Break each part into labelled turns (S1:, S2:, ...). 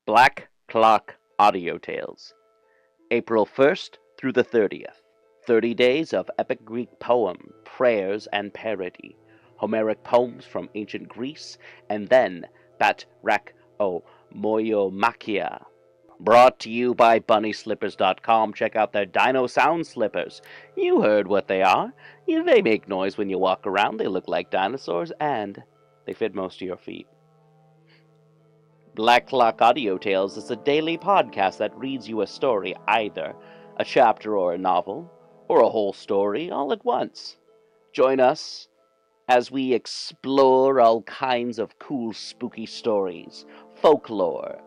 S1: Black Clock Audio Tales, April 1st through the 30th. 30 days of epic Greek poem, prayers, and parody. Homeric poems from ancient Greece, and then Bat-rach-o-myo-machia. Brought to you by BunnySlippers.com. Check out their Dino Sound Slippers. You heard what they are. They make noise when you walk around. They look like dinosaurs, and they fit most of your feet. Black Clock Audio Tales is a daily podcast that reads you a story, either a chapter or a novel, or a whole story all at once. Join us as we explore all kinds of cool, spooky stories, folklore,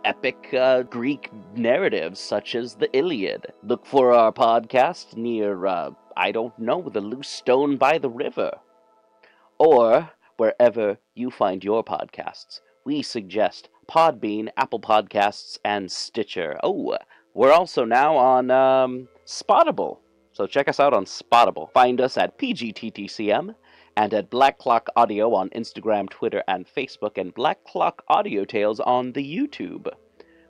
S1: epic Greek narratives such as the Iliad. Look for our podcast near, the loose stone by the river, or wherever you find your podcasts. We suggest Podbean, Apple Podcasts, and Stitcher. Oh, we're also now on Spottable, so check us out on Spottable. Find us at PGTTCM and at Black Clock Audio on Instagram, Twitter, and Facebook, and Black Clock Audio Tales on the YouTube.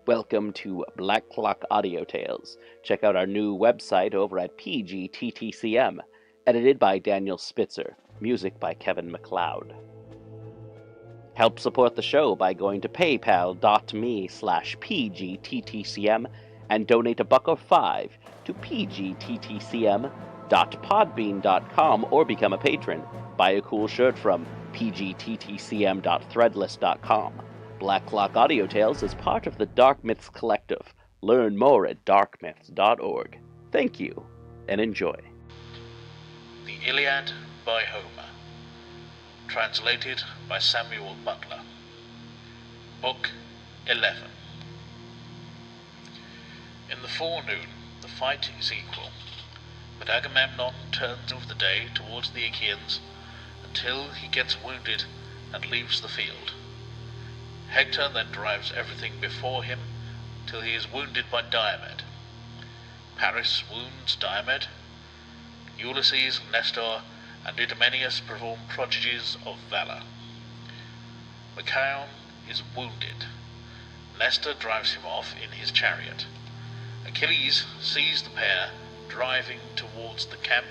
S1: Welcome to Black Clock Audio Tales. Check out our new website over at PGTTCM, edited by Daniel Spitzer, music by Kevin MacLeod. Help support the show by going to paypal.me/pgttcm and donate $1 or $5 to pgttcm.podbean.com or become a patron. Buy a cool shirt from pgttcm.threadless.com. Black Clock Audio Tales is part of the Dark Myths Collective. Learn more at darkmyths.org. Thank you, and enjoy.
S2: The Iliad by Homer. Translated by Samuel Butler. Book 11. In the forenoon, the fight is equal, but Agamemnon turns over the day towards the Achaeans until he gets wounded and leaves the field. Hector then drives everything before him till he is wounded by Diomed. Paris wounds Diomed. Ulysses, Nestor, and Idomeneus perform prodigies of valour. Machaon is wounded. Nestor drives him off in his chariot. Achilles sees the pair driving towards the camp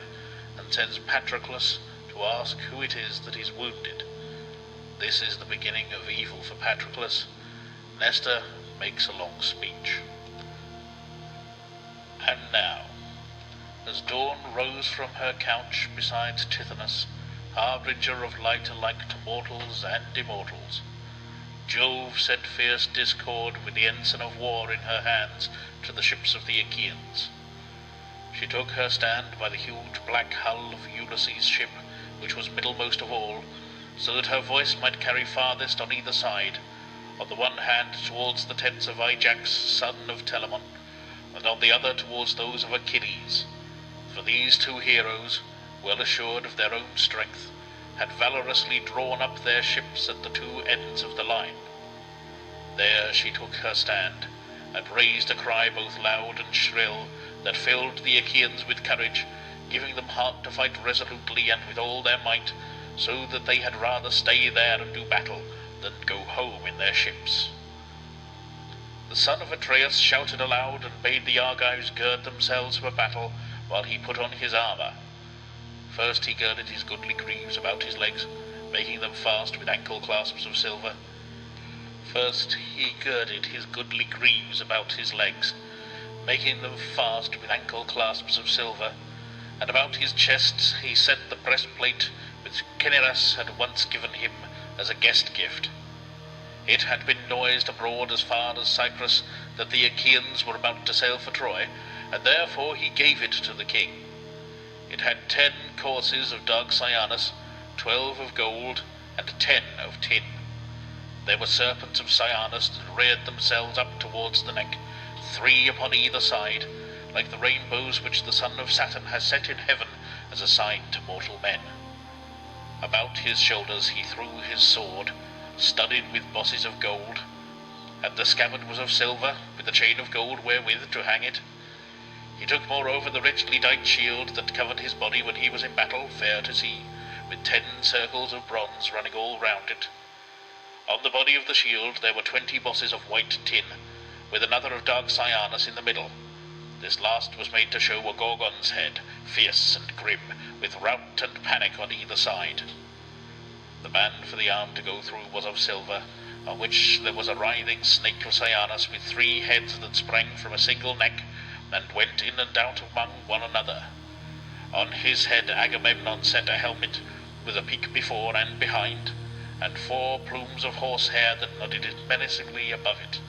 S2: and sends Patroclus to ask who it is that is wounded. This is the beginning of evil for Patroclus. Nestor makes a long speech. And now, as dawn rose from her couch beside Tithonus, harbinger of light alike to mortals and immortals, Jove sent fierce discord with the ensign of war in her hands to the ships of the Achaeans. She took her stand by the huge black hull of Ulysses' ship, which was middlemost of all, so that her voice might carry farthest on either side, on the one hand towards the tents of Ajax, son of Telamon, and on the other towards those of Achilles. For these two heroes, well assured of their own strength, had valorously drawn up their ships at the two ends of the line. There she took her stand, and raised a cry both loud and shrill, that filled the Achaeans with courage, giving them heart to fight resolutely and with all their might, so that they had rather stay there and do battle than go home in their ships. The son of Atreus shouted aloud and bade the Argives gird themselves for battle, while he put on his armour. First he girded his goodly greaves about his legs, making them fast with ankle clasps of silver. And about his chest he set the breastplate which Cinyras had once given him as a guest gift. It had been noised abroad as far as Cyprus that the Achaeans were about to sail for Troy, and therefore he gave it to the king. It had 10 courses of dark cyanus, 12 of gold, and 10 of tin. There were serpents of cyanus that reared themselves up towards the neck, 3 upon either side, like the rainbows which the son of Saturn has set in heaven as a sign to mortal men. About his shoulders he threw his sword, studded with bosses of gold, and the scabbard was of silver, with a chain of gold wherewith to hang it. He took moreover the richly dight shield that covered his body when he was in battle, fair to see, with 10 circles of bronze running all round it. On the body of the shield there were 20 bosses of white tin, with another of dark cyanus in the middle. This last was made to show a Gorgon's head, fierce and grim, with rout and panic on either side. The band for the arm to go through was of silver, on which there was a writhing snake of cyanus with 3 heads that sprang from a single neck, and went in and out among one another. On his head Agamemnon set a helmet, with a peak before and behind, and 4 plumes of horsehair that nodded menacingly above it.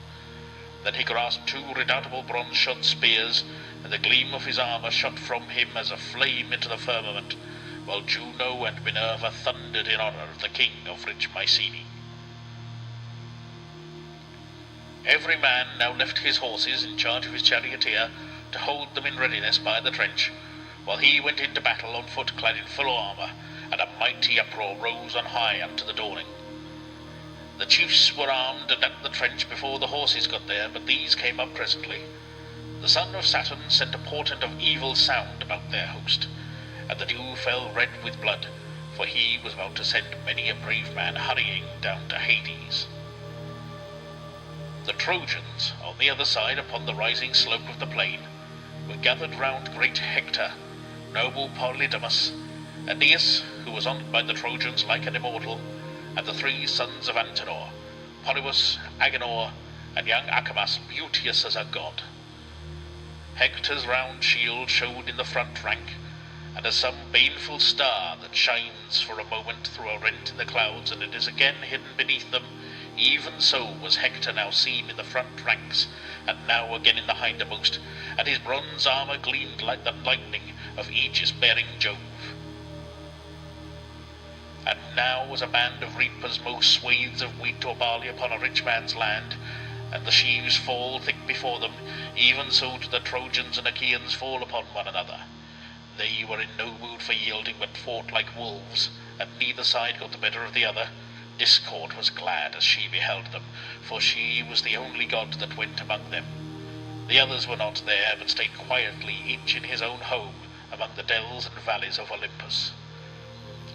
S2: Then he grasped 2 redoubtable bronze-shod spears, and the gleam of his armour shot from him as a flame into the firmament, while Juno and Minerva thundered in honour of the king of rich Mycenae. Every man now left his horses in charge of his charioteer to hold them in readiness by the trench, while he went into battle on foot clad in full armour, and a mighty uproar rose on high unto the dawning. The chiefs were armed and at the trench before the horses got there, but these came up presently. The son of Saturn sent a portent of evil sound about their host, and the dew fell red with blood, for he was about to send many a brave man hurrying down to Hades. The Trojans, on the other side upon the rising slope of the plain, were gathered round great Hector, noble Polydamas, Aeneas, who was honoured by the Trojans like an immortal, and the 3 sons of Antenor, Polybus, Agenor, and young Acamas, beauteous as a god. Hector's round shield showed in the front rank, and as some baneful star that shines for a moment through a rent in the clouds and it is again hidden beneath them, even so was Hector now seen in the front ranks, and now again in the hindermost, and his bronze armour gleamed like the lightning of aegis-bearing Jove. And now was a band of reapers mow swathes of wheat or barley upon a rich man's land, and the sheaves fall thick before them, even so did the Trojans and Achaeans fall upon one another. They were in no mood for yielding, but fought like wolves, and neither side got the better of the other. Discord was glad as she beheld them, for she was the only god that went among them. The others were not there, but stayed quietly, each in his own home, among the dells and valleys of Olympus.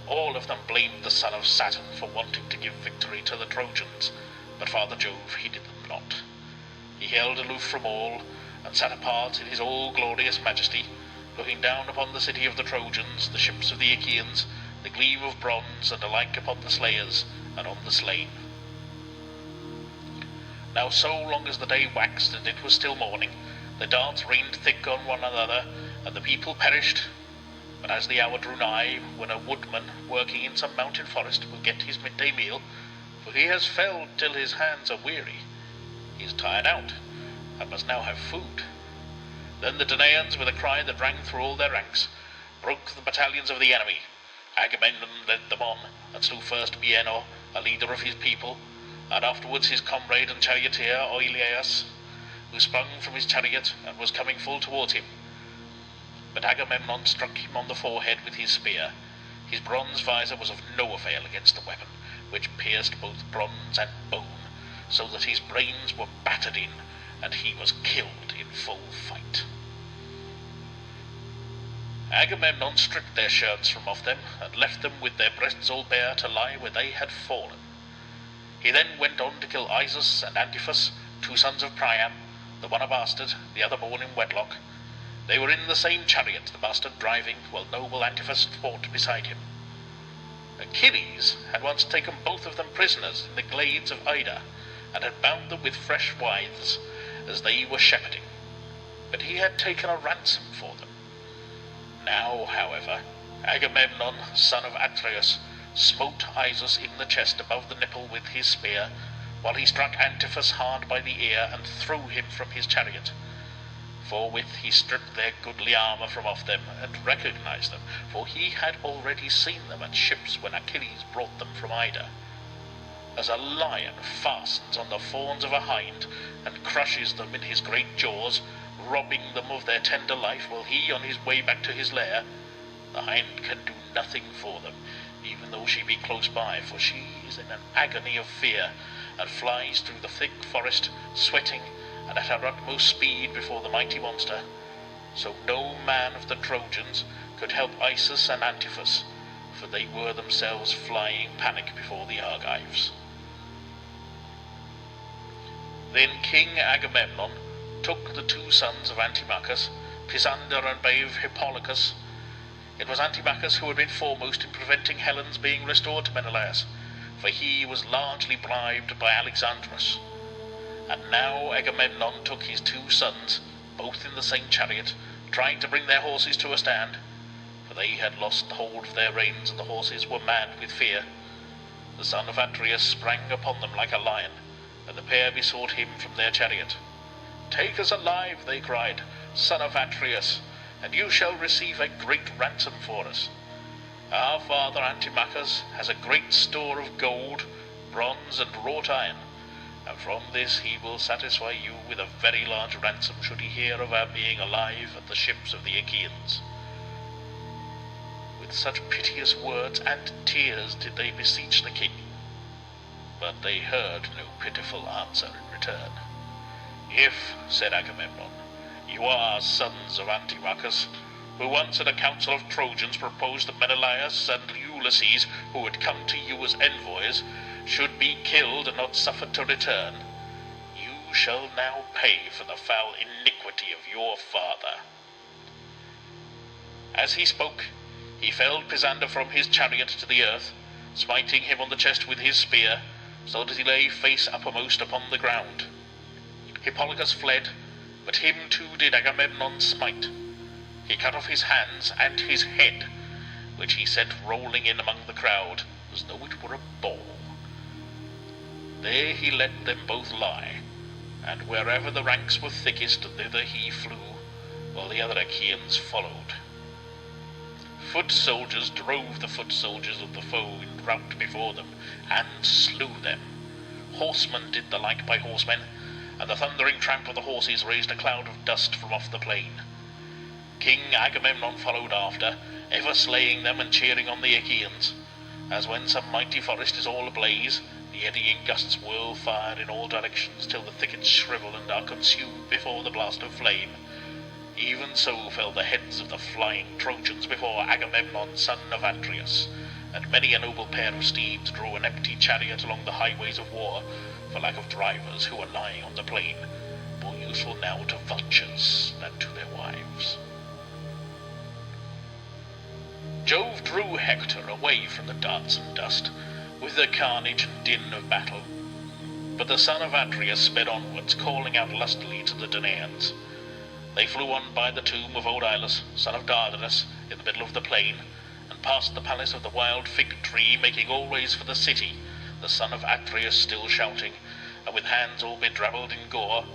S2: All of them blamed the son of Saturn for wanting to give victory to the Trojans, but Father Jove heeded them not. He held aloof from all, and sat apart in his all-glorious majesty, looking down upon the city of the Trojans, the ships of the Achaeans, the gleam of bronze, and alike upon the slayers, and on the slain. Now so long as the day waxed and it was still morning, the darts rained thick on one another, and the people perished. But as the hour drew nigh, when a woodman working in some mountain forest will get his midday meal, for he has felled till his hands are weary, he is tired out, and must now have food. Then the Danaans, with a cry that rang through all their ranks, broke the battalions of the enemy. Agamemnon led them on, and slew first Bienor, a leader of his people, and afterwards his comrade and charioteer Oileus, who sprung from his chariot and was coming full towards him. But Agamemnon struck him on the forehead with his spear. His bronze visor was of no avail against the weapon, which pierced both bronze and bone, so that his brains were battered in, and he was killed in full fight. Agamemnon stripped their shirts from off them, and left them with their breasts all bare to lie where they had fallen. He then went on to kill Isus and Antiphus, 2 sons of Priam, the one a bastard, the other born in wedlock. They were in the same chariot, the bastard driving, while noble Antiphus fought beside him. Achilles had once taken both of them prisoners in the glades of Ida, and had bound them with fresh withes, as they were shepherding, but he had taken a ransom for them. Now, however, Agamemnon, son of Atreus, smote Isus in the chest above the nipple with his spear, while he struck Antiphus hard by the ear and threw him from his chariot. Forthwith he stripped their goodly armour from off them, and recognized them, for he had already seen them at ships when Achilles brought them from Ida. As a lion fastens on the fawns of a hind, and crushes them in his great jaws, robbing them of their tender life while he on his way back to his lair, the hind can do nothing for them, even though she be close by, for she is in an agony of fear, and flies through the thick forest, sweating, and at her utmost speed before the mighty monster. So no man of the Trojans could help Isus and Antiphus, for they were themselves flying panic before the Argives. Then King Agamemnon took the two sons of Antimachus, Pisander and brave Hippolochus. It was Antimachus who had been foremost in preventing Helen's being restored to Menelaus, for he was largely bribed by Alexandrus. And now Agamemnon took his two sons, both in the same chariot, trying to bring their horses to a stand, for they had lost the hold of their reins and the horses were mad with fear. The son of Atreus sprang upon them like a lion, and the pair besought him from their chariot. "Take us alive," they cried, "son of Atreus, and you shall receive a great ransom for us. Our father Antimachus has a great store of gold, bronze, and wrought iron, and from this he will satisfy you with a very large ransom should he hear of our being alive at the ships of the Achaeans." With such piteous words and tears did they beseech the king, but they heard no pitiful answer in return. "If," said Agamemnon, "you are sons of Antimachus, who once at a council of Trojans proposed that Menelaus and Ulysses, who had come to you as envoys, should be killed and not suffered to return, you shall now pay for the foul iniquity of your father." As he spoke, he felled Pisander from his chariot to the earth, smiting him on the chest with his spear, so that he lay face uppermost upon the ground. Hippolochus fled, but him too did Agamemnon smite. He cut off his hands and his head, which he sent rolling in among the crowd, as though it were a ball. There he let them both lie, and wherever the ranks were thickest, thither he flew, while the other Achaeans followed. Foot soldiers drove the foot soldiers of the foe in rout before them, and slew them. Horsemen did the like by horsemen, and the thundering tramp of the horses raised a cloud of dust from off the plain. King Agamemnon followed after, ever slaying them and cheering on the Achaeans, as when some mighty forest is all ablaze, the eddying gusts whirl fire in all directions till the thickets shrivel and are consumed before the blast of flame. Even so fell the heads of the flying Trojans before Agamemnon, son of Atreus, and many a noble pair of steeds drew an empty chariot along the highways of war, for lack of drivers who were lying on the plain, more useful now to vultures than to their wives. Jove drew Hector away from the darts and dust, with the carnage and din of battle, but the son of Atreus sped onwards, calling out lustily to the Danaans. They flew on by the tomb of old Ilus, son of Dardanus, in the middle of the plain, and past the palace of the wild fig tree, making always for the city, the son of Atreus still shouting, and with hands all bedrabbled in gore.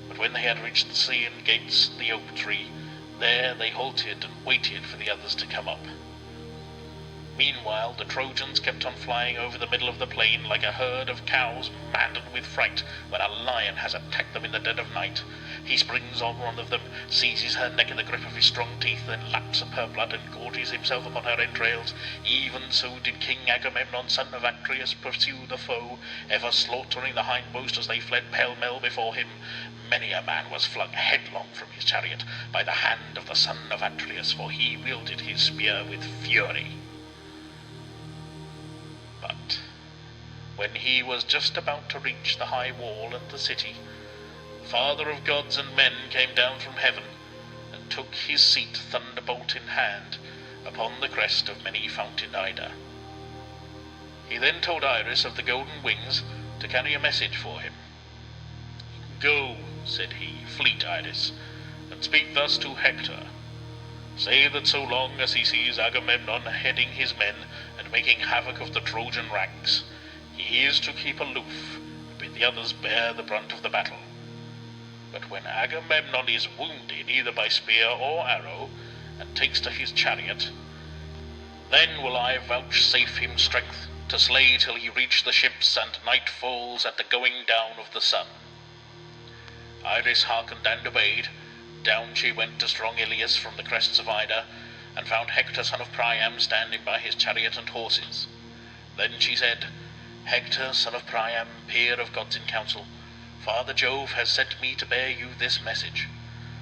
S2: But when they had reached the sea and gates, the oak tree, there they halted and waited for the others to come up. Meanwhile the Trojans kept on flying over the middle of the plain like a herd of cows maddened with fright when a lion has attacked them in the dead of night. He springs on one of them, seizes her neck in the grip of his strong teeth, then laps up her blood and gorges himself upon her entrails. Even so did King Agamemnon, son of Atreus, pursue the foe, ever slaughtering the hindmost as they fled pell-mell before him. Many a man was flung headlong from his chariot by the hand of the son of Atreus, for he wielded his spear with fury. But when he was just about to reach the high wall and the city, the Father of gods and men came down from heaven, and took his seat thunderbolt in hand upon the crest of many-fountained Ida. He then told Iris of the golden wings to carry a message for him. "Go," said he, "fleet Iris, and speak thus to Hector. Say that so long as he sees Agamemnon heading his men and making havoc of the Trojan ranks, he is to keep aloof and bid the others bear the brunt of the battle. But when Agamemnon is wounded either by spear or arrow, and takes to his chariot, then will I vouchsafe him strength to slay till he reach the ships and night falls at the going down of the sun." Iris hearkened and obeyed. Down she went to strong Ilius from the crests of Ida, and found Hector son of Priam standing by his chariot and horses. Then she said, "Hector son of Priam, peer of gods in council, Father Jove has sent me to bear you this message.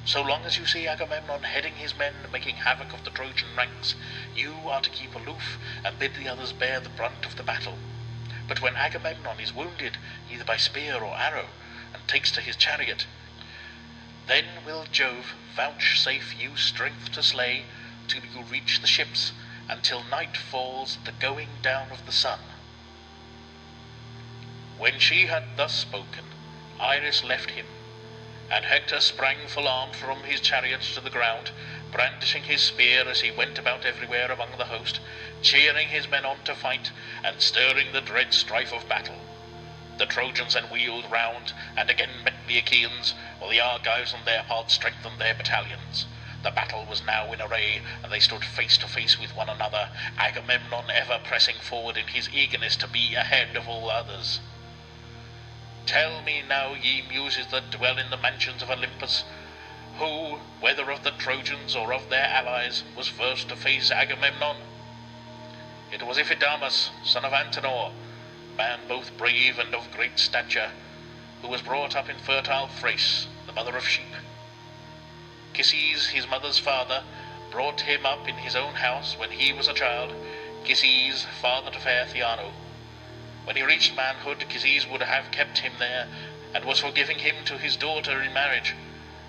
S2: So long as you see Agamemnon heading his men and making havoc of the Trojan ranks, you are to keep aloof and bid the others bear the brunt of the battle. But when Agamemnon is wounded, either by spear or arrow, and takes to his chariot. Then will Jove vouchsafe you strength to slay, till you reach the ships, until night falls at the going down of the sun. When she had thus spoken, Iris left him, and Hector sprang full armed from his chariot to the ground, brandishing his spear as he went about everywhere among the host, cheering his men on to fight, and stirring the dread strife of battle. The Trojans then wheeled round, and again met the Achaeans, while the Argives on their part strengthened their battalions. The battle was now in array, and they stood face to face with one another, Agamemnon ever pressing forward in his eagerness to be ahead of all others. Tell me now, ye muses that dwell in the mansions of Olympus, who, whether of the Trojans or of their allies, was first to face Agamemnon? It was Iphidamas, son of Antenor, man both brave and of great stature, who was brought up in fertile Thrace, the mother of sheep. Achilles, his mother's father, brought him up in his own house when he was a child, Achilles, father to fair Theano. When he reached manhood, Achilles would have kept him there, and was for giving him to his daughter in marriage.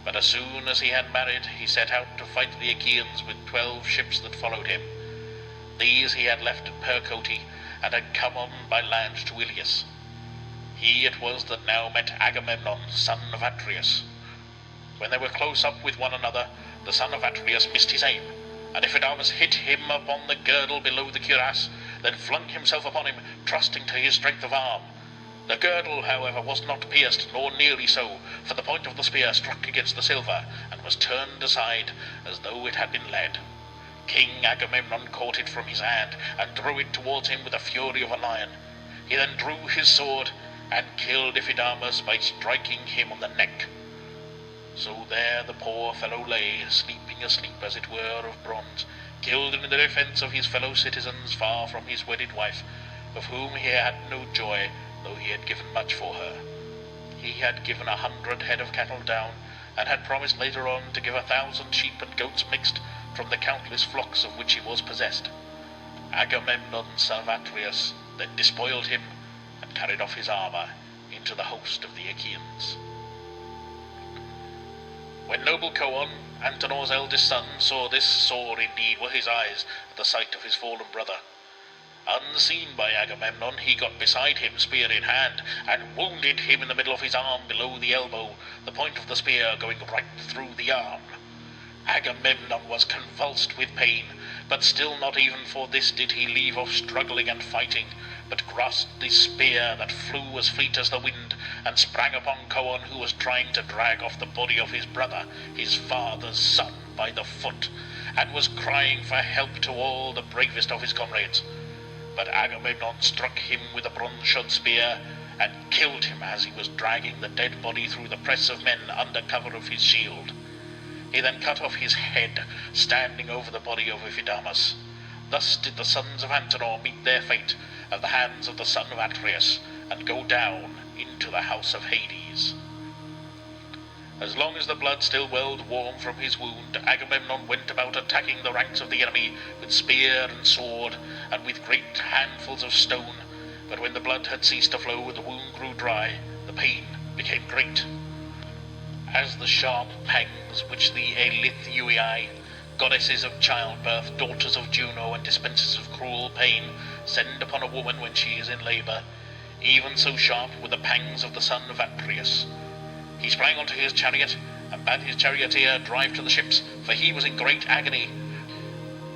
S2: But as soon as he had married, he set out to fight the Achaeans with 12 ships that followed him. These he had left at Percote, and had come on by land to Ilias. He it was that now met Agamemnon, son of Atreus. When they were close up with one another, the son of Atreus missed his aim, and Iphidamas hit him upon the girdle below the cuirass, then flung himself upon him, trusting to his strength of arm. The girdle, however, was not pierced, nor nearly so, for the point of the spear struck against the silver, and was turned aside, as though it had been lead. King Agamemnon caught it from his hand, and drew it towards him with the fury of a lion. He then drew his sword, and killed Iphidamas by striking him on the neck. So there the poor fellow lay, sleeping a sleep as it were of bronze, killed in the defence of his fellow citizens, far from his wedded wife, of whom he had no joy, though he had given much for her. He had given 100 head of cattle down, and had promised later on to give 1,000 sheep and goats mixed, from the countless flocks of which he was possessed. Agamemnon, son of Atreus, then despoiled him, and carried off his armour into the host of the Achaeans. When noble Coon, Antenor's eldest son, saw this, sore indeed were his eyes at the sight of his fallen brother. Unseen by Agamemnon, he got beside him, spear in hand, and wounded him in the middle of his arm below the elbow, the point of the spear going right through the arm. Agamemnon was convulsed with pain, but still not even for this did he leave off struggling and fighting, but grasped his spear that flew as fleet as the wind, and sprang upon Coon, who was trying to drag off the body of his brother, his father's son, by the foot, and was crying for help to all the bravest of his comrades. But Agamemnon struck him with a bronze-shod spear, and killed him as he was dragging the dead body through the press of men under cover of his shield. He then cut off his head, standing over the body of Iphidamas. Thus did the sons of Antenor meet their fate at the hands of the son of Atreus, and go down into the house of Hades. As long as the blood still welled warm from his wound, Agamemnon went about attacking the ranks of the enemy with spear and sword, and with great handfuls of stone. But when the blood had ceased to flow, the wound grew dry, the pain became great. As the sharp pangs which the Eilithuiae, goddesses of childbirth, daughters of Juno, and dispensers of cruel pain, send upon a woman when she is in labour, even so sharp were the pangs of the son of Atreus. He sprang onto his chariot, and bade his charioteer drive to the ships, for he was in great agony.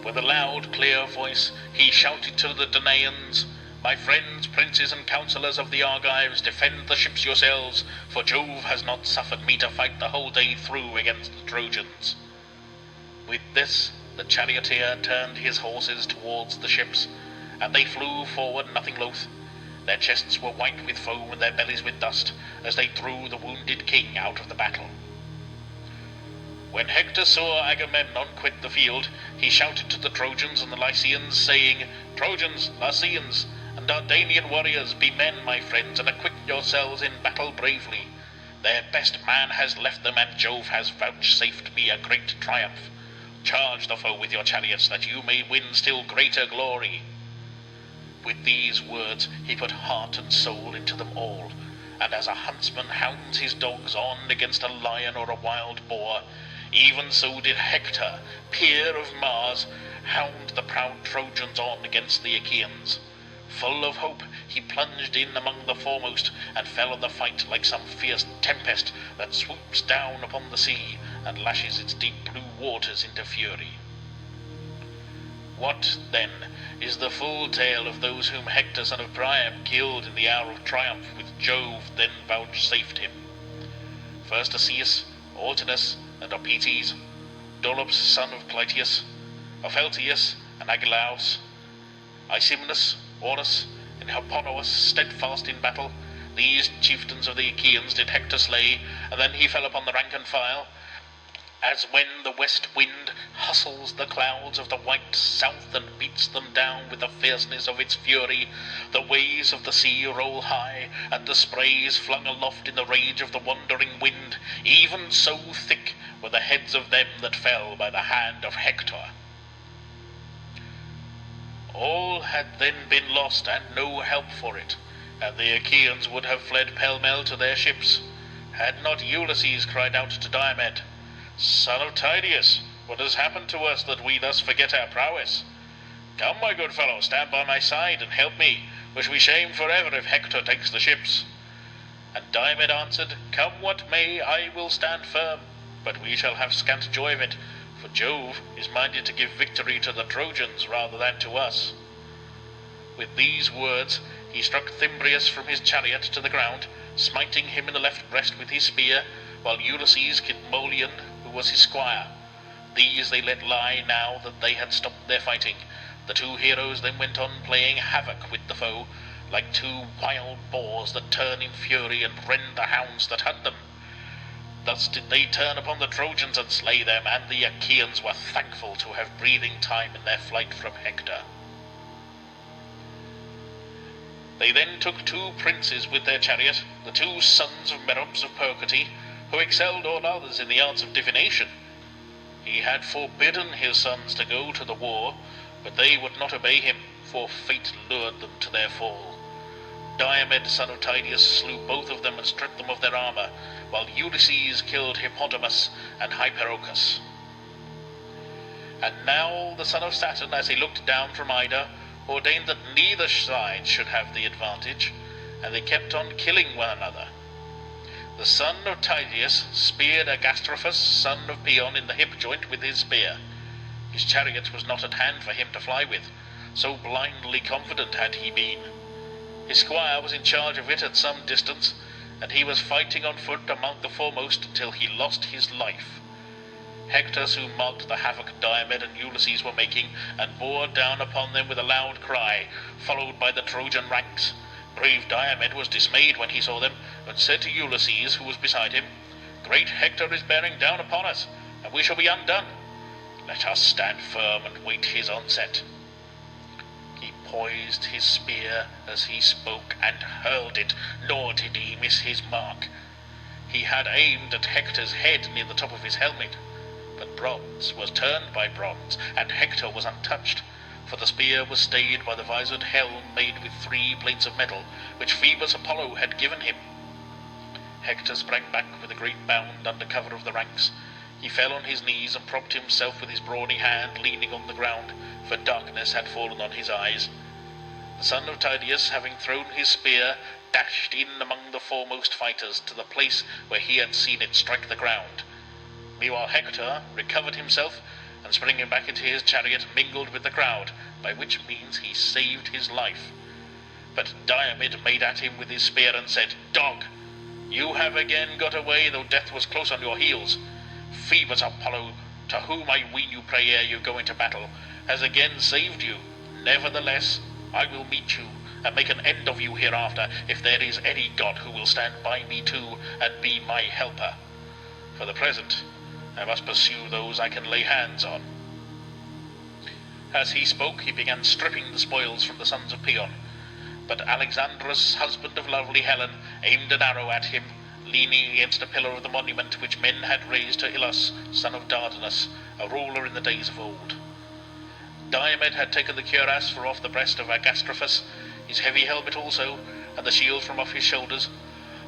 S2: With a loud, clear voice, he shouted to the Danaans, "My friends, princes, and counsellors of the Argives, defend the ships yourselves, for Jove has not suffered me to fight the whole day through against the Trojans." With this, the charioteer turned his horses towards the ships, and they flew forward nothing loath. Their chests were white with foam, and their bellies with dust, as they threw the wounded king out of the battle. When Hector saw Agamemnon quit the field, he shouted to the Trojans and the Lycians, saying, "Trojans, Lycians, and Dardanian warriors, be men, my friends, and acquit yourselves in battle bravely. Their best man has left them, and Jove has vouchsafed me a great triumph. Charge the foe with your chariots, that you may win still greater glory." With these words he put heart and soul into them all, and as a huntsman hounds his dogs on against a lion or a wild boar, even so did Hector, peer of Mars, hound the proud Trojans on against the Achaeans. Full of hope, he plunged in among the foremost, and fell on the fight like some fierce tempest that swoops down upon the sea, and lashes its deep blue waters into fury. What, then, is the full tale of those whom Hector son of Priam killed in the hour of triumph which Jove then vouchsafed him? First Asius, Ortinus, and Opetes, Dolops son of Clytius, Opheltius, and Agelaus, Isimnus, Orus, and Hipponous, steadfast in battle, these chieftains of the Achaeans did Hector slay, and then he fell upon the rank and file, as when the west wind hustles the clouds of the white south and beats them down with the fierceness of its fury, the waves of the sea roll high, and the spray is flung aloft in the rage of the wandering wind, even so thick were the heads of them that fell by the hand of Hector. All had then been lost, and no help for it, and the Achaeans would have fled pell-mell to their ships, had not Ulysses cried out to Diomed, "Son of Tydeus, what has happened to us that we thus forget our prowess? Come, my good fellow, stand by my side and help me, which we shame forever if Hector takes the ships." And Diomed answered, "Come what may, I will stand firm, but we shall have scant joy of it, for Jove is minded to give victory to the Trojans rather than to us." With these words he struck Thymbraeus from his chariot to the ground, smiting him in the left breast with his spear, while Ulysses killed Molion, who was his squire. These they let lie now that they had stopped their fighting. The two heroes then went on playing havoc with the foe, like two wild boars that turn in fury and rend the hounds that hunt them. Thus did they turn upon the Trojans and slay them, and the Achaeans were thankful to have breathing time in their flight from Hector. They then took two princes with their chariot, the two sons of Merops of Percote, who excelled all others in the arts of divination. He had forbidden his sons to go to the war, but they would not obey him, for fate lured them to their fall. Diomed son of Tydeus slew both of them and stripped them of their armour, while Ulysses killed Hippodamus and Hyperochus. And now the son of Saturn, as he looked down from Ida, ordained that neither side should have the advantage, and they kept on killing one another. The son of Tydeus speared Agastrophus, son of Paeon, in the hip joint with his spear. His chariot was not at hand for him to fly with, so blindly confident had he been. His squire was in charge of it at some distance, and he was fighting on foot among the foremost till he lost his life. Hector soon marked the havoc Diomed and Ulysses were making, and bore down upon them with a loud cry, followed by the Trojan ranks. Brave Diomed was dismayed when he saw them, and said to Ulysses, who was beside him, "Great Hector is bearing down upon us, and we shall be undone. Let us stand firm and wait his onset." He poised his spear as he spoke, and hurled it, nor did he miss his mark. He had aimed at Hector's head near the top of his helmet, but bronze was turned by bronze, and Hector was untouched, for the spear was stayed by the visored helm made with 3 plates of metal, which Phoebus Apollo had given him. Hector sprang back with a great bound under cover of the ranks. He fell on his knees and propped himself with his brawny hand, leaning on the ground, for darkness had fallen on his eyes. The son of Tydeus, having thrown his spear, dashed in among the foremost fighters to the place where he had seen it strike the ground. Meanwhile Hector recovered himself, and springing back into his chariot, mingled with the crowd, by which means he saved his life. But Diomed made at him with his spear and said, "Dog, you have again got away, though death was close on your heels. Phoebus Apollo, to whom I ween you pray ere you go into battle, has again saved you. Nevertheless, I will meet you, and make an end of you hereafter, if there is any god who will stand by me too, and be my helper. For the present, I must pursue those I can lay hands on." As he spoke, he began stripping the spoils from the sons of Paeon, but Alexandrus, husband of lovely Helen, aimed an arrow at him, leaning against a pillar of the monument which men had raised to Ilus, son of Dardanus, a ruler in the days of old. Diomed had taken the cuirass from off the breast of Agastrophus, his heavy helmet also, and the shield from off his shoulders,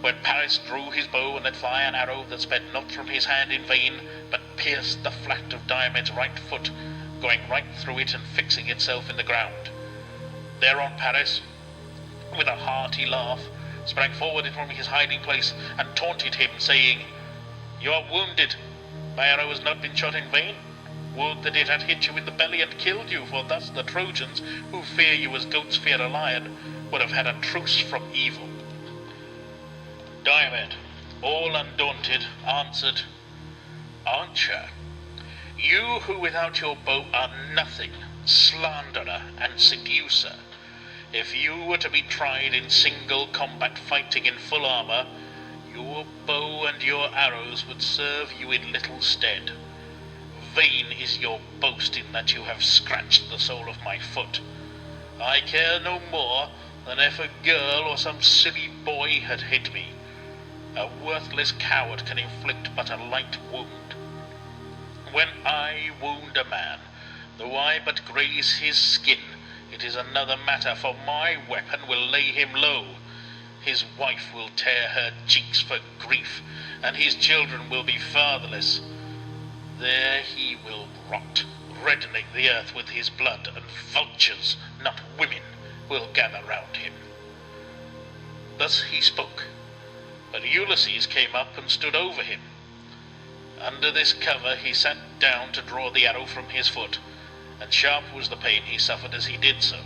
S2: when Paris drew his bow and let fly an arrow that sped not from his hand in vain, but pierced the flat of Diomed's right foot, going right through it and fixing itself in the ground. Thereon Paris, with a hearty laugh, sprang forward from his hiding place and taunted him, saying, "You are wounded. My arrow has not been shot in vain. Would that it had hit you in the belly and killed you, for thus the Trojans, who fear you as goats fear a lion, would have had a truce from evil." Diomed, all undaunted, answered, "Archer, you who without your bow are nothing, slanderer and seducer, if you were to be tried in single combat fighting in full armour, your bow and your arrows would serve you in little stead. Vain is your boast in that you have scratched the sole of my foot. I care no more than if a girl or some silly boy had hit me. A worthless coward can inflict but a light wound. When I wound a man, though I but graze his skin, it is another matter, for my weapon will lay him low. His wife will tear her cheeks for grief, and his children will be fatherless. There he will rot, reddening the earth with his blood, and vultures, not women, will gather round him." Thus he spoke, but Ulysses came up and stood over him. Under this cover he sat down to draw the arrow from his foot, and sharp was the pain he suffered as he did so.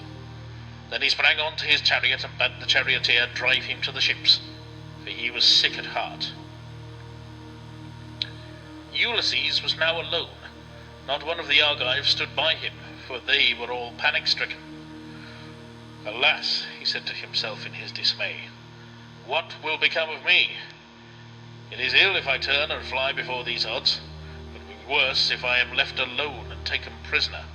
S2: Then he sprang on to his chariot and bade the charioteer drive him to the ships, for he was sick at heart. Ulysses was now alone. Not one of the Argives stood by him, for they were all panic-stricken. "Alas," he said to himself in his dismay, "what will become of me? It is ill if I turn and fly before these odds, but will be worse if I am left alone and taken prisoner,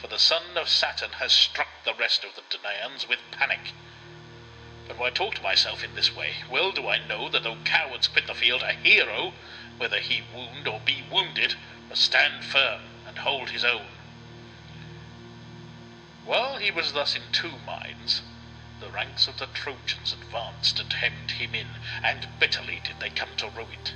S2: for the son of Saturn has struck the rest of the Danaans with panic. But when I talk to myself in this way, well do I know that though cowards quit the field, a hero, whether he wound or be wounded, must stand firm and hold his own." While he was thus in two minds, the ranks of the Trojans advanced and hemmed him in, and bitterly did they come to rue it.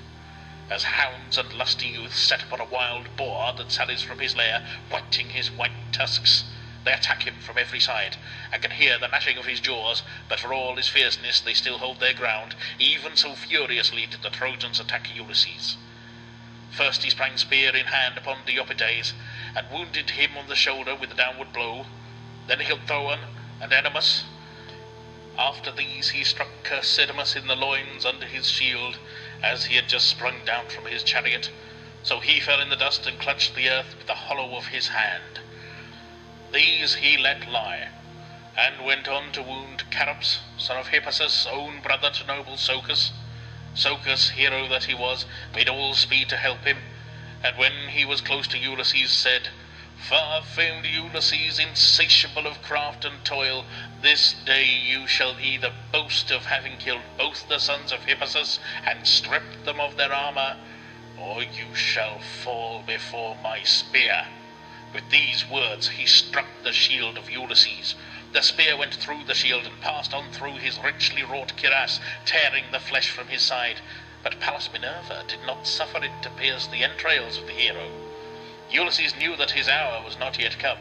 S2: As hounds and lusty youths set upon a wild boar that sallies from his lair, whiting his white tusks, they attack him from every side, and can hear the gnashing of his jaws, but for all his fierceness they still hold their ground. Even so furiously did the Trojans attack Ulysses. First he sprang spear in hand upon Diopedes, and wounded him on the shoulder with a downward blow. Then he killed Thoon and Ennomus. After these he struck Chersidamus in the loins under his shield, as he had just sprung down from his chariot. So he fell in the dust and clutched the earth with the hollow of his hand. These he let lie, and went on to wound Charops, son of Hippasus, own brother to noble Socus. Socus, hero that he was, made all speed to help him, and when he was close to Ulysses, said, "Far-famed Ulysses, insatiable of craft and toil, this day you shall either boast of having killed both the sons of Hippasus and stripped them of their armour, or you shall fall before my spear." With these words he struck the shield of Ulysses. The spear went through the shield and passed on through his richly wrought cuirass, tearing the flesh from his side. But Pallas Minerva did not suffer it to pierce the entrails of the hero. Ulysses knew that his hour was not yet come,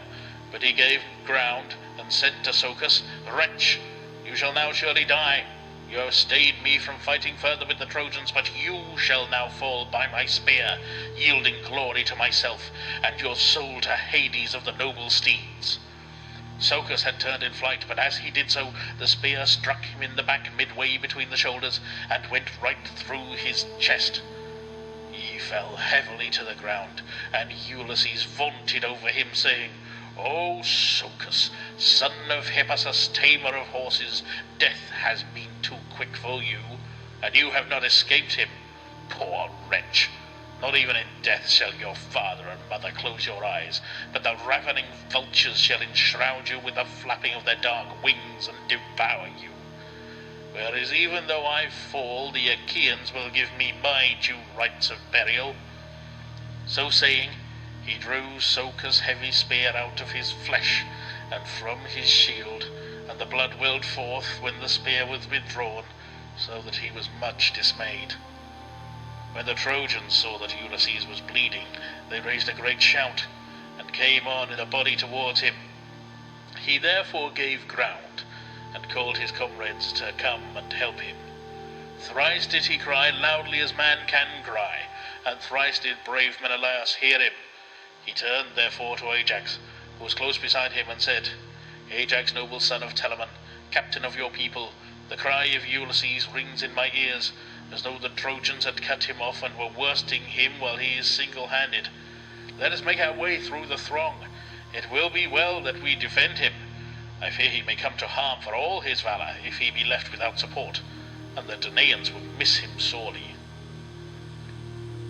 S2: but he gave ground and said to Socus, "Wretch, you shall now surely die. You have stayed me from fighting further with the Trojans, but you shall now fall by my spear, yielding glory to myself, and your soul to Hades of the noble steeds." Socus had turned in flight, but as he did so, the spear struck him in the back midway between the shoulders, and went right through his chest. He fell heavily to the ground, and Ulysses vaunted over him, saying, "O Socus, son of Hippasus, tamer of horses, death has been too quick for you, and you have not escaped him. Poor wretch! Not even in death shall your father and mother close your eyes, but the ravening vultures shall enshroud you with the flapping of their dark wings and devour you. Whereas even though I fall, the Achaeans will give me my due rites of burial." So saying, he drew Socus' heavy spear out of his flesh and from his shield, and the blood welled forth when the spear was withdrawn, so that he was much dismayed. When the Trojans saw that Ulysses was bleeding, they raised a great shout, and came on in a body towards him. He therefore gave ground, and called his comrades to come and help him. Thrice did he cry loudly as man can cry, and thrice did brave Menelaus hear him. He turned therefore to Ajax, who was close beside him, and said, Ajax, noble son of Telamon, captain of your people, the cry of Ulysses rings in my ears, as though the Trojans had cut him off and were worsting him while he is single-handed. Let us make our way through the throng. It will be well that we defend him. I fear he may come to harm for all his valour if he be left without support, and the Danaans will miss him sorely.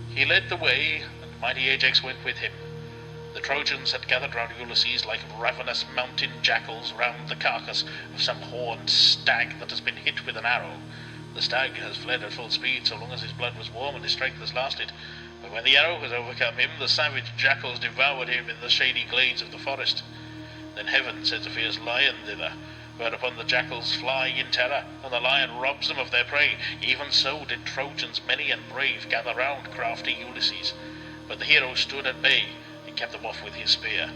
S2: He led the way, and mighty Ajax went with him. The Trojans had gathered round Ulysses like ravenous mountain jackals round the carcass of some horned stag that has been hit with an arrow. The stag has fled at full speed so long as his blood was warm and his strength has lasted, but when the arrow has overcome him, the savage jackals devoured him in the shady glades of the forest. Then heaven sends a fierce lion thither, whereupon the jackals fly in terror, and the lion robs them of their prey. Even so did Trojans many and brave gather round crafty Ulysses, but the hero stood at bay, and kept them off with his spear.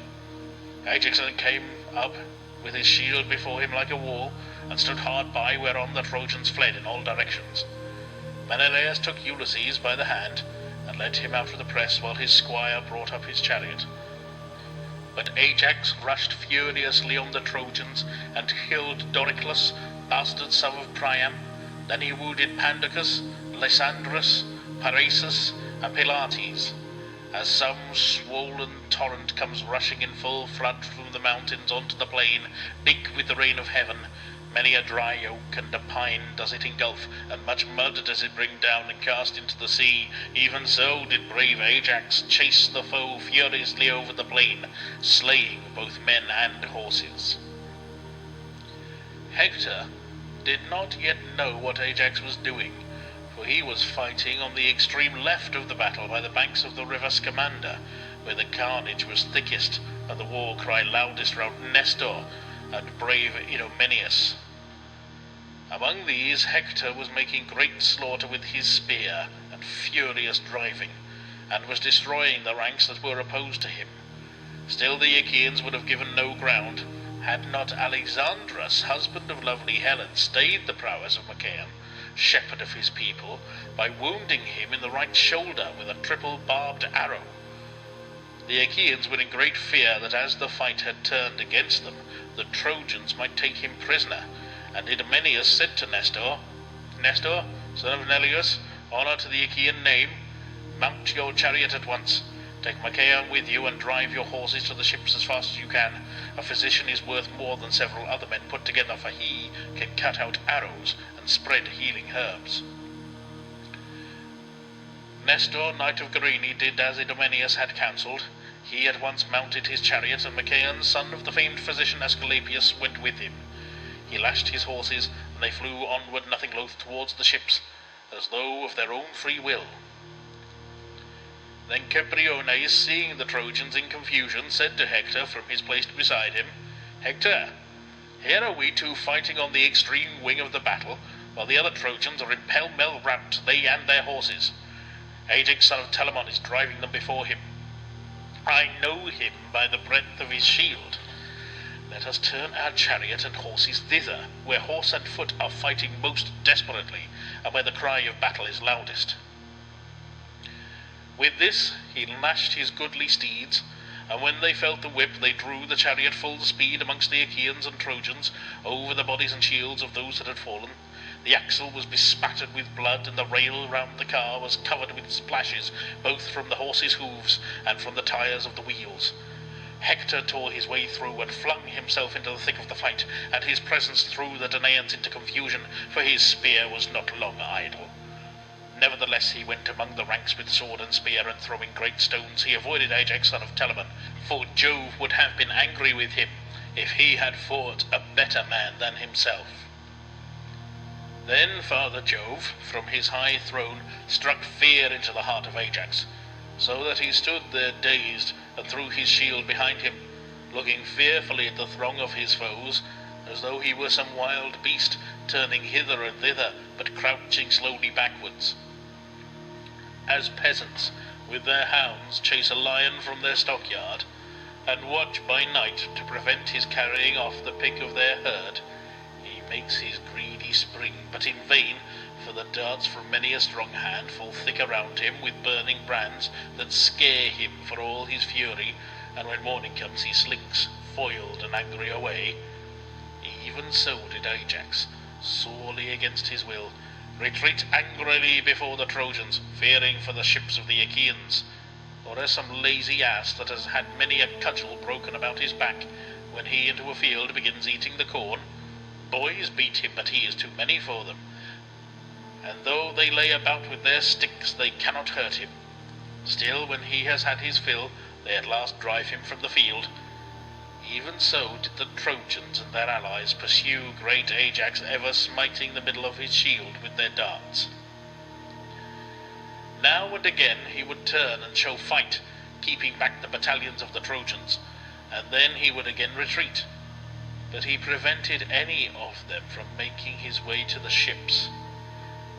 S2: Ajax then came up with his shield before him like a wall, and stood hard by, whereon the Trojans fled in all directions. Menelaus took Ulysses by the hand, and led him out of the press, while his squire brought up his chariot. But Ajax rushed furiously on the Trojans, and killed Doryclus, bastard son of Priam. Then he wounded Pandacus, Lysandrus, Paraesus, and Pilates. As some swollen torrent comes rushing in full flood from the mountains onto the plain, big with the rain of heaven, many a dry oak and a pine does it engulf, and much mud does it bring down and cast into the sea. Even so did brave Ajax chase the foe furiously over the plain, slaying both men and horses. Hector did not yet know what Ajax was doing, for he was fighting on the extreme left of the battle by the banks of the river Scamander, where the carnage was thickest and the war cry loudest round Nestor and brave Idomeneus. Among these Hector was making great slaughter with his spear and furious driving, and was destroying the ranks that were opposed to him. Still the Achaeans would have given no ground, had not Alexandrus, husband of lovely Helen, stayed the prowess of Machaon, shepherd of his people, by wounding him in the right shoulder with a triple barbed arrow. The Achaeans were in great fear that as the fight had turned against them, the Trojans might take him prisoner, and Idomeneus said to Nestor, Nestor, son of Neleus, honour to the Achaean name, mount your chariot at once. Take Machaon with you, and drive your horses to the ships as fast as you can. A physician is worth more than several other men put together, for he can cut out arrows and spread healing herbs. Nestor, knight of Gerene, did as Idomeneus had counselled. He at once mounted his chariot, and Machaon, son of the famed physician Asclepius, went with him. He lashed his horses, and they flew onward nothing loath towards the ships, as though of their own free will. Then Cabriones, seeing the Trojans in confusion, said to Hector from his place beside him, Hector, here are we two fighting on the extreme wing of the battle, while the other Trojans are in pell-mell rout, they and their horses. Ajax, son of Telamon, is driving them before him. I know him by the breadth of his shield. Let us turn our chariot and horses thither, where horse and foot are fighting most desperately, and where the cry of battle is loudest. With this he lashed his goodly steeds, and when they felt the whip, they drew the chariot full speed amongst the Achaeans and Trojans, over the bodies and shields of those that had fallen. The axle was bespattered with blood, and the rail round the car was covered with splashes, both from the horses' hoofs and from the tires of the wheels. Hector tore his way through and flung himself into the thick of the fight, and his presence threw the Danaans into confusion, for his spear was not long idle. Nevertheless he went among the ranks with sword and spear, and throwing great stones he avoided Ajax, son of Telamon, for Jove would have been angry with him if he had fought a better man than himself. Then Father Jove, from his high throne, struck fear into the heart of Ajax, so that he stood there dazed, and threw his shield behind him, looking fearfully at the throng of his foes, as though he were some wild beast, turning hither and thither, but crouching slowly backwards. As peasants, with their hounds, chase a lion from their stockyard, and watch by night to prevent his carrying off the pick of their herd, he makes his greedy spring, but in vain, for the darts from many a strong hand fall thick around him with burning brands that scare him for all his fury, and when morning comes he slinks, foiled and angry, away. Even so did Ajax, sorely against his will, retreat angrily before the Trojans, fearing for the ships of the Achaeans, or as some lazy ass that has had many a cudgel broken about his back, when he into a field begins eating the corn. Boys beat him, but he is too many for them, and though they lay about with their sticks, they cannot hurt him. Still, when he has had his fill, they at last drive him from the field. Even so did the Trojans and their allies pursue great Ajax, ever smiting the middle of his shield with their darts. Now and again he would turn and show fight, keeping back the battalions of the Trojans, and then he would again retreat. But he prevented any of them from making his way to the ships.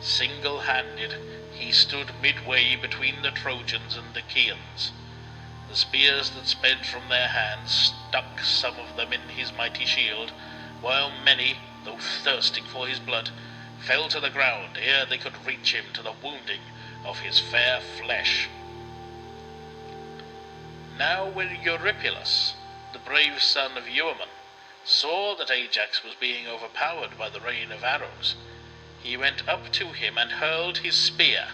S2: Single-handed, he stood midway between the Trojans and the Achaeans. The spears that sped from their hands stuck some of them in his mighty shield, while many, though thirsting for his blood, fell to the ground ere they could reach him to the wounding of his fair flesh. Now when Eurypylus, the brave son of Euaemon, saw that Ajax was being overpowered by the rain of arrows, he went up to him and hurled his spear.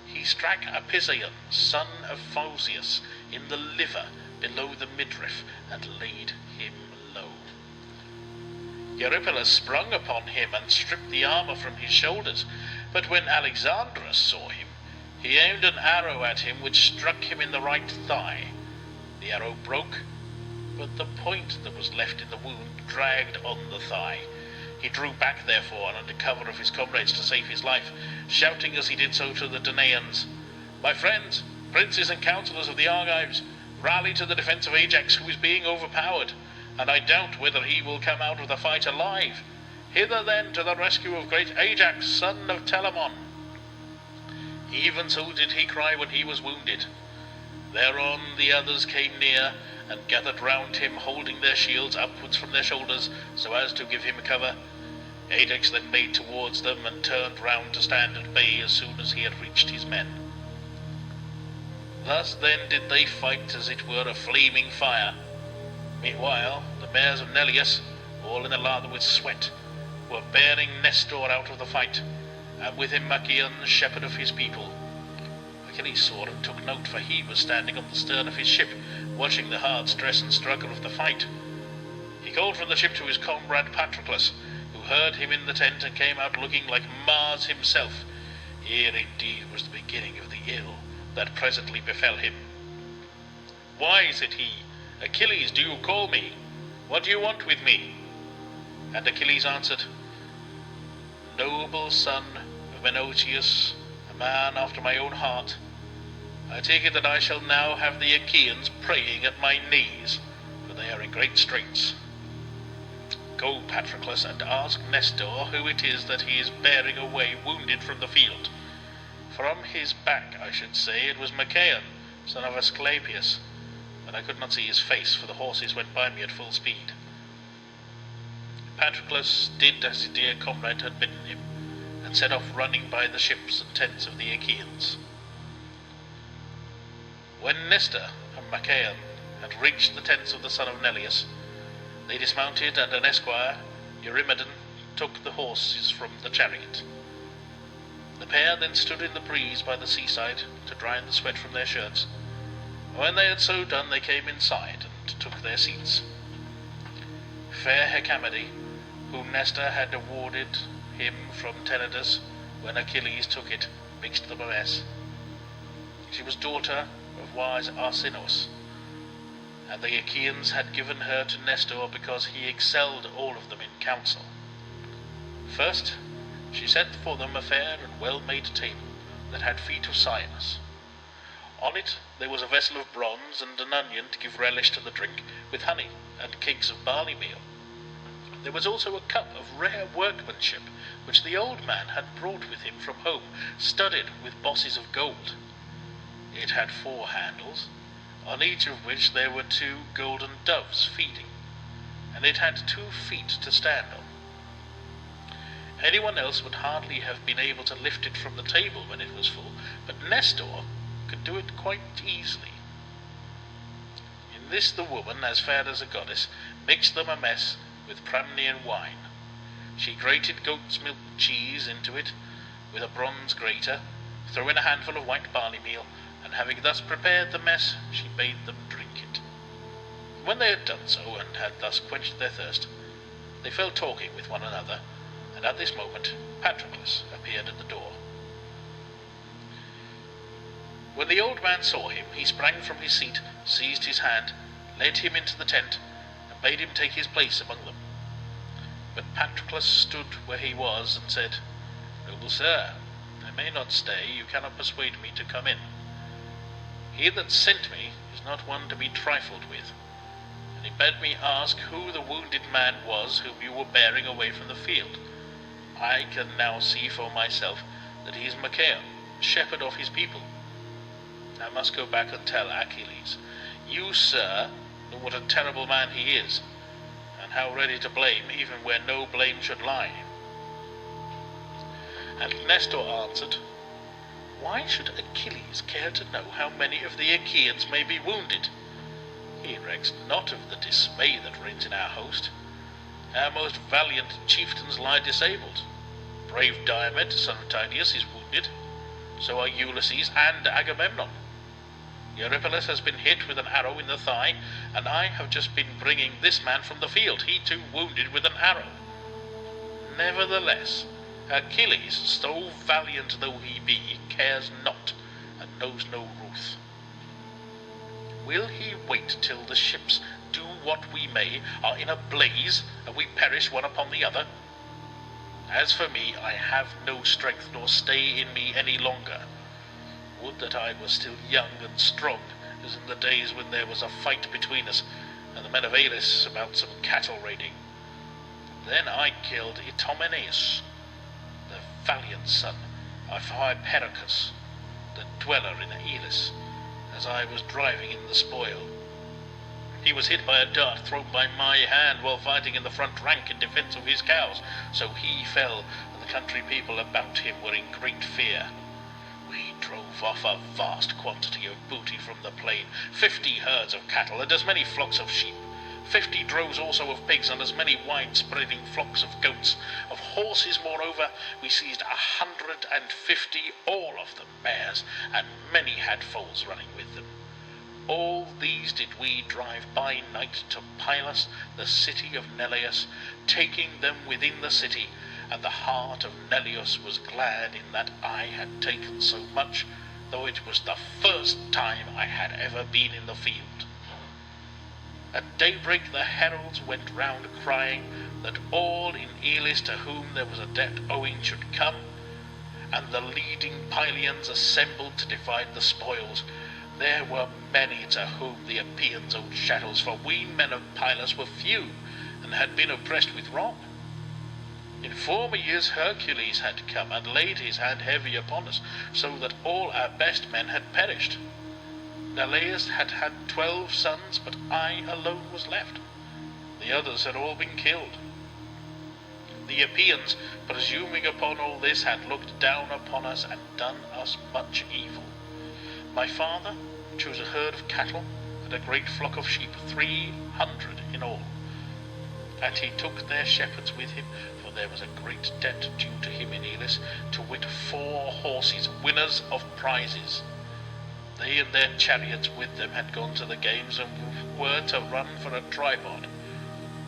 S2: He struck Apisaon, son of Phausius, in the liver below the midriff, and laid him low. Eurypylus sprung upon him and stripped the armour from his shoulders, but when Alexandrus saw him, he aimed an arrow at him which struck him in the right thigh. The arrow broke, but the point that was left in the wound dragged on the thigh. He drew back, therefore, under cover of his comrades to save his life, shouting as he did so to the Danaans, "My friends, princes and councillors of the Argives, rally to the defence of Ajax, who is being overpowered, and I doubt whether he will come out of the fight alive. Hither, then, to the rescue of great Ajax, son of Telamon." Even so did he cry when he was wounded. Thereon the others came near, and gathered round him, holding their shields upwards from their shoulders, so as to give him cover. Ajax then made towards them, and turned round to stand at bay as soon as he had reached his men. Thus then did they fight as it were a flaming fire. Meanwhile the mares of Neleus, all in a lather with sweat, were bearing Nestor out of the fight, and with him Machaon, shepherd of his people. Achilles saw and took note, for he was standing on the stern of his ship, watching the hard stress and struggle of the fight. He called from the ship to his comrade Patroclus, who heard him in the tent and came out looking like Mars himself. Here indeed was the beginning of the ill that presently befell him. "Why," said he, "Achilles, do you call me? What do you want with me?" And Achilles answered, "Noble son of Menoetius, a man after my own heart, I take it that I shall now have the Achaeans praying at my knees, for they are in great straits. Go, Patroclus, and ask Nestor who it is that he is bearing away wounded from the field. From his back, I should say, it was Machaon, son of Asclepius, but I could not see his face, for the horses went by me at full speed." Patroclus did as his dear comrade had bidden him, and set off running by the ships and tents of the Achaeans. When Nestor and Machaon had reached the tents of the son of Neleus, they dismounted, and an esquire, Eurymedon, took the horses from the chariot. The pair then stood in the breeze by the seaside to dry the sweat from their shirts. When they had so done, they came inside and took their seats. Fair Hecamede, whom Nestor had awarded him from Tenedos when Achilles took it, mixed them a mess. She was daughter of wise Arsinoe, and the Achaeans had given her to Nestor because he excelled all of them in counsel. First, she set for them a fair and well-made table that had feet of cyanus. On it there was a vessel of bronze and an onion to give relish to the drink, with honey and cakes of barley meal. There was also a cup of rare workmanship, which the old man had brought with him from home, studded with bosses of gold. It had 4 handles, on each of which there were 2 golden doves feeding, and it had 2 feet to stand on. Anyone else would hardly have been able to lift it from the table when it was full, but Nestor could do it quite easily. In this the woman, as fair as a goddess, mixed them a mess with Pramnian wine. She grated goat's milk cheese into it with a bronze grater, threw in a handful of white barley meal, and having thus prepared the mess, she bade them drink it. When they had done so, and had thus quenched their thirst, they fell talking with one another, and at this moment Patroclus appeared at the door. When the old man saw him, he sprang from his seat, seized his hand, led him into the tent, and bade him take his place among them. But Patroclus stood where he was, and said, "Noble sir, I may not stay, you cannot persuade me to come in. He that sent me is not one to be trifled with, and he bade me ask who the wounded man was whom you were bearing away from the field. I can now see for myself that he is Machaon, shepherd of his people. I must go back and tell Achilles. You, sir, know what a terrible man he is, and how ready to blame even where no blame should lie." And Nestor answered, "Why should Achilles care to know how many of the Achaeans may be wounded? He recks not of the dismay that reigns in our host. Our most valiant chieftains lie disabled. Brave Diomed, son of Tydeus, is wounded. So are Ulysses and Agamemnon. Eurypylus has been hit with an arrow in the thigh, and I have just been bringing this man from the field, he too wounded with an arrow. Nevertheless, Achilles, so valiant though he be, cares not, and knows no ruth. Will he wait till the ships, do what we may, are in a blaze, and we perish one upon the other? As for me, I have no strength nor stay in me any longer. Would that I were still young and strong, as in the days when there was a fight between us and the men of Elis about some cattle raiding. Then I killed Itomeneus, the valiant son of Hypericus, the dweller in Elis, as I was driving in the spoil. He was hit by a dart thrown by my hand while fighting in the front rank in defence of his cows, so he fell, and the country people about him were in great fear. We drove off a vast quantity of booty from the plain, 50 herds of cattle and as many flocks of sheep, 50 droves also of pigs and as many wide-spreading flocks of goats. Of horses, moreover, we seized 150, all of them mares, and many had foals running with them. All these did we drive by night to Pylos, the city of Neleus, taking them within the city, and the heart of Neleus was glad in that I had taken so much, though it was the first time I had ever been in the field. At daybreak the heralds went round crying that all in Elis to whom there was a debt owing should come, and the leading Pylians assembled to divide the spoils. There were many to whom the Epeans owed chattels, for we men of Pylos were few, and had been oppressed with wrong. In former years Hercules had come, and laid his hand heavy upon us, so that all our best men had perished. Neleus had had 12 sons, but I alone was left. The others had all been killed. The Epeans, presuming upon all this, had looked down upon us and done us much evil. My father chose a herd of cattle and a great flock of sheep, 300 in all. And he took their shepherds with him, for there was a great debt due to him in Elis, to wit 4 horses, winners of prizes. They and their chariots with them had gone to the games, and were to run for a tripod.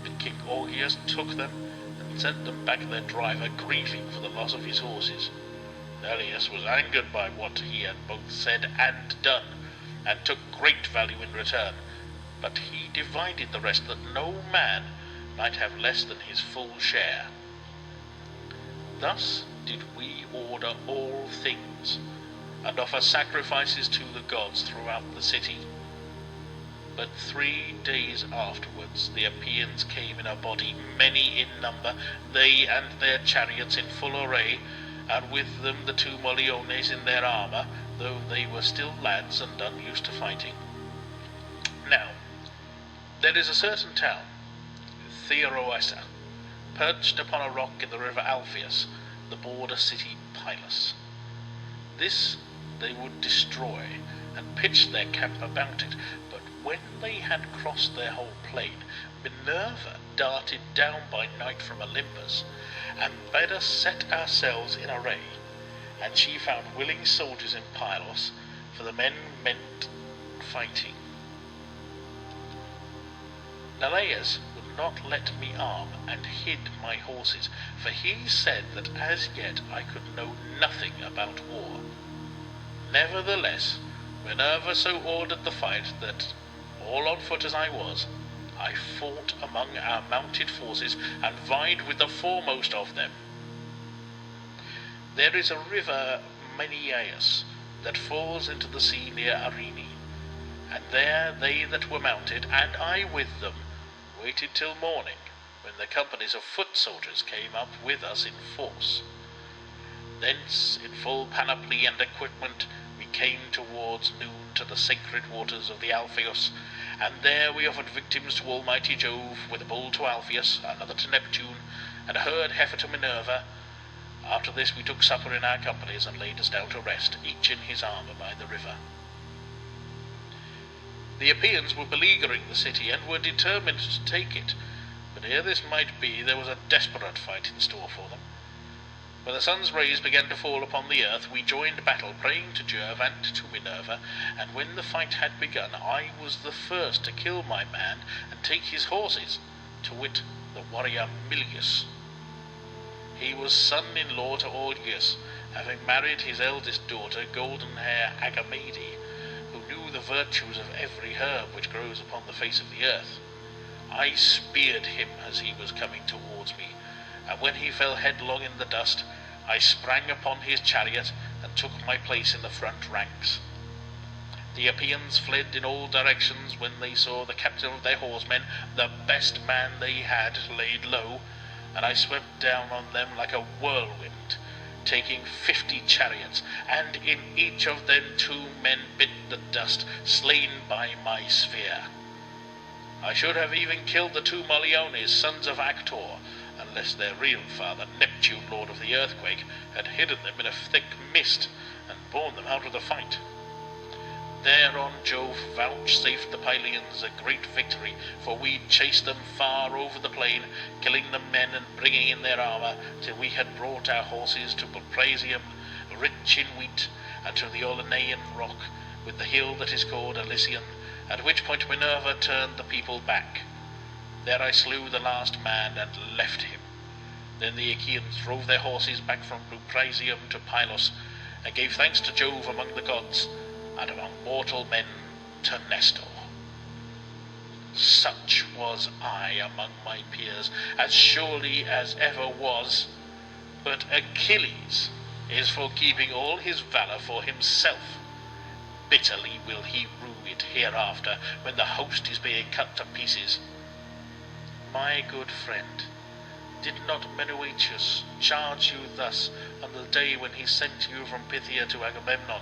S2: But King Augeas took them, and sent them back their driver, grieving for the loss of his horses. Neleus was angered by what he had both said and done, and took great value in return, but he divided the rest, that no man might have less than his full share. Thus did we order all things, and offer sacrifices to the gods throughout the city. But 3 days afterwards the Epeans came in a body, many in number, they and their chariots in full array, and with them the 2 Moliones in their armour, though they were still lads and unused to fighting. Now, there is a certain town, Theoroessa, perched upon a rock in the river Alpheus, the border city Pylos. This they would destroy, and pitch their camp about it, but when they had crossed their whole plain, Minerva darted down by night from Olympus, and bade us set ourselves in array, and she found willing soldiers in Pylos, for the men meant fighting. Neleus would not let me arm, and hid my horses, for he said that as yet I could know nothing about war. Nevertheless, Minerva so ordered the fight that, all on foot as I was, I fought among our mounted forces, and vied with the foremost of them. There is a river Menelaus that falls into the sea near Arene, and there they that were mounted, and I with them, waited till morning, when the companies of foot soldiers came up with us in force. Thence, in full panoply and equipment, we came towards noon to the sacred waters of the Alpheus, and there we offered victims to almighty Jove, with a bull to Alpheus, another to Neptune, and a herd heifer to Minerva. After this we took supper in our companies, and laid us down to rest, each in his armour by the river. The Epeans were beleaguering the city, and were determined to take it, but ere this might be, there was a desperate fight in store for them. When the sun's rays began to fall upon the earth, we joined battle, praying to Jove and to Minerva, and when the fight had begun, I was the first to kill my man and take his horses, to wit, the warrior Milius. He was son-in-law to Augeas, having married his eldest daughter, golden-hair Agamede, who knew the virtues of every herb which grows upon the face of the earth. I speared him as he was coming towards me, and when he fell headlong in the dust, I sprang upon his chariot and took my place in the front ranks. The Epeans fled in all directions when they saw the captain of their horsemen, the best man they had, laid low, and I swept down on them like a whirlwind, taking 50 chariots, and in each of them 2 men bit the dust, slain by my spear. I should have even killed the 2 Moliones, sons of Actor, unless their real father, Neptune, lord of the earthquake, had hidden them in a thick mist, and borne them out of the fight. Thereon Jove vouchsafed the Pylians a great victory, for we chased them far over the plain, killing the men and bringing in their armour, till we had brought our horses to Buprasium, rich in wheat, and to the Olenaean rock, with the hill that is called Elysium, at which point Minerva turned the people back. There I slew the last man and left him. Then the Achaeans drove their horses back from Buprasium to Pylos, and gave thanks to Jove among the gods, and among mortal men to Nestor. Such was I among my peers, as surely as ever was. But Achilles is for keeping all his valour for himself. Bitterly will he rue it hereafter, when the host is being cut to pieces. My good friend, did not Meneuetius charge you thus on the day when he sent you from Phthia to Agamemnon?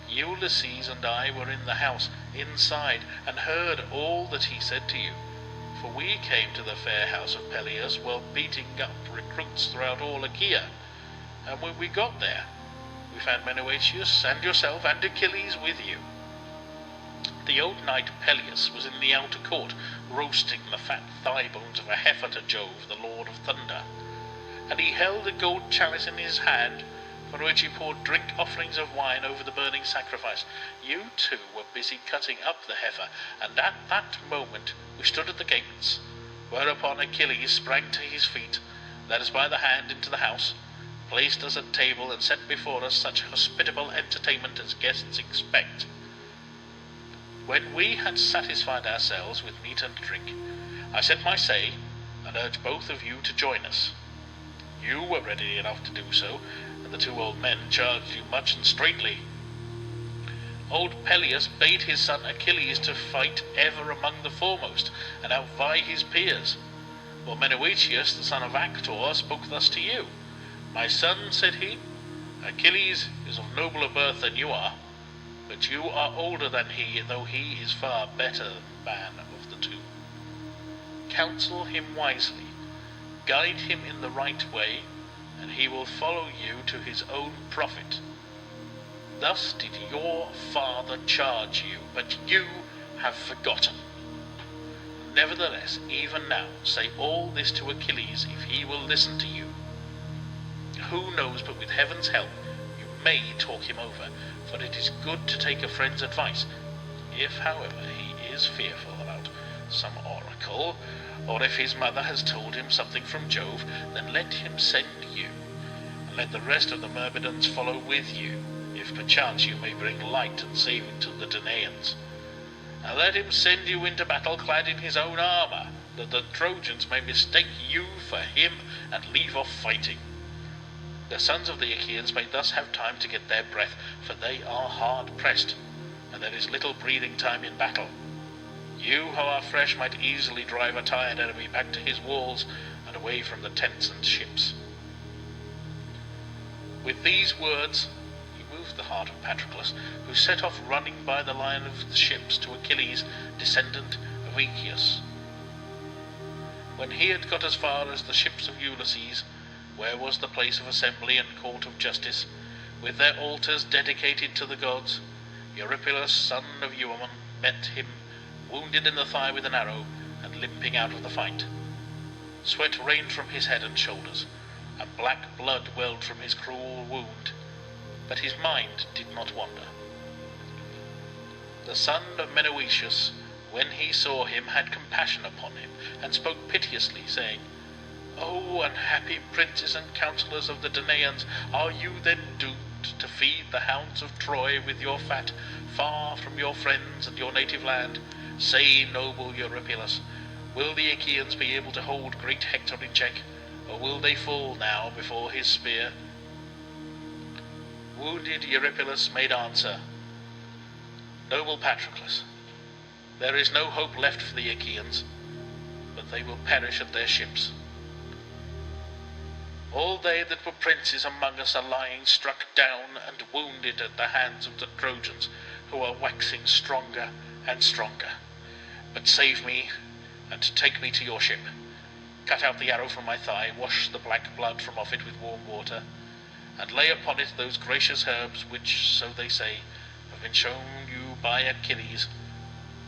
S2: Ulysses and I were in the house, inside, and heard all that he said to you, for we came to the fair house of Peleus while beating up recruits throughout all Achaea, and when we got there, we found Meneuetius and yourself and Achilles with you. The old knight Peleus was in the outer court, roasting the fat thigh bones of a heifer to Jove, the lord of thunder, and he held a gold chalice in his hand, from which he poured drink offerings of wine over the burning sacrifice. You two were busy cutting up the heifer, and at that moment we stood at the gates, whereupon Achilles sprang to his feet, led us by the hand into the house, placed us at table, and set before us such hospitable entertainment as guests expect. When we had satisfied ourselves with meat and drink, I said my say, and urged both of you to join us. You were ready enough to do so, and the 2 old men charged you much and straitly. Old Peleus bade his son Achilles to fight ever among the foremost, and outvie his peers. For Menœtius, the son of Actor, spoke thus to you. My son, said he, Achilles is of nobler birth than you are, but you are older than he, though he is far better man of the two. Counsel him wisely, guide him in the right way, and he will follow you to his own profit. Thus did your father charge you, but you have forgotten. Nevertheless, even now, say all this to Achilles, if he will listen to you. Who knows but with heaven's help you may talk him over, for it is good to take a friend's advice. If, however, he is fearful about some oracle, or if his mother has told him something from Jove, then let him send you, and let the rest of the Myrmidons follow with you, if perchance you may bring light and saving to the Danaans. And let him send you into battle clad in his own armour, that the Trojans may mistake you for him and leave off fighting. The sons of the Achaeans may thus have time to get their breath, for they are hard pressed, and there is little breathing time in battle. You who are fresh might easily drive a tired enemy back to his walls and away from the tents and ships. With these words he moved the heart of Patroclus, who set off running by the line of the ships to Achilles, descendant of Aeacus. When he had got as far as the ships of Ulysses, where was the place of assembly and court of justice, with their altars dedicated to the gods, Eurypylus, son of Euaemon, met him, wounded in the thigh with an arrow, and limping out of the fight. Sweat rained from his head and shoulders, and black blood welled from his cruel wound, but his mind did not wander. The son of Menœtius, when he saw him, had compassion upon him, and spoke piteously, saying, O unhappy princes and counsellors of the Danaans, are you then doomed to feed the hounds of Troy with your fat, far from your friends and your native land? Say, noble Eurypylus, will the Achaeans be able to hold great Hector in check, or will they fall now before his spear? Wounded Eurypylus made answer, Noble Patroclus, there is no hope left for the Achaeans, but they will perish at their ships. All they that were princes among us are lying struck down and wounded at the hands of the Trojans, who are waxing stronger and stronger. But save me, and take me to your ship. Cut out the arrow from my thigh, wash the black blood from off it with warm water, and lay upon it those gracious herbs which, so they say, have been shown you by Achilles,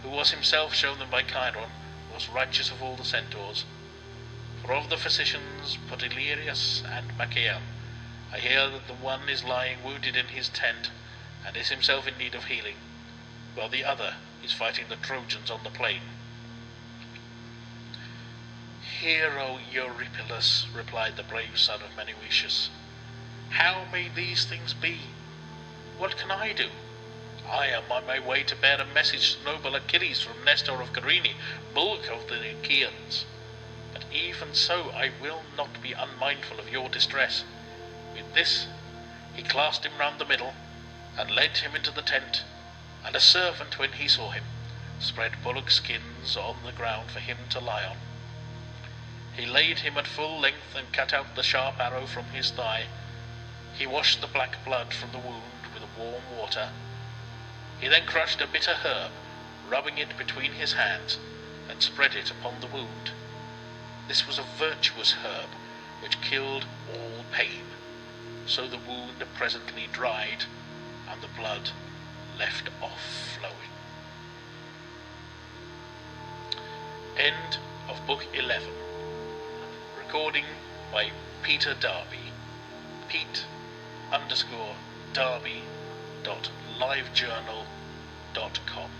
S2: who was himself shown them by Chiron, most righteous of all the centaurs. For of the physicians Podilirius and Machaon, I hear that the one is lying wounded in his tent, and is himself in need of healing, while the other is fighting the Trojans on the plain. Hear, O Eurypylus, replied the brave son of Menœtius. How may these things be? What can I do? I am on my way to bear a message to noble Achilles from Nestor of Cyrene, bulwark of the Achaeans. But even so I will not be unmindful of your distress. With this he clasped him round the middle, and led him into the tent, and a servant, when he saw him, spread bullock skins on the ground for him to lie on. He laid him at full length, and cut out the sharp arrow from his thigh. He washed the black blood from the wound with warm water. He then crushed a bitter herb, rubbing it between his hands, and spread it upon the wound. This was a virtuous herb, which killed all pain, so the wound presently dried, and the blood left off flowing. End of Book 11. Recording by Peter Darby. Pete_Darby.livejournal.com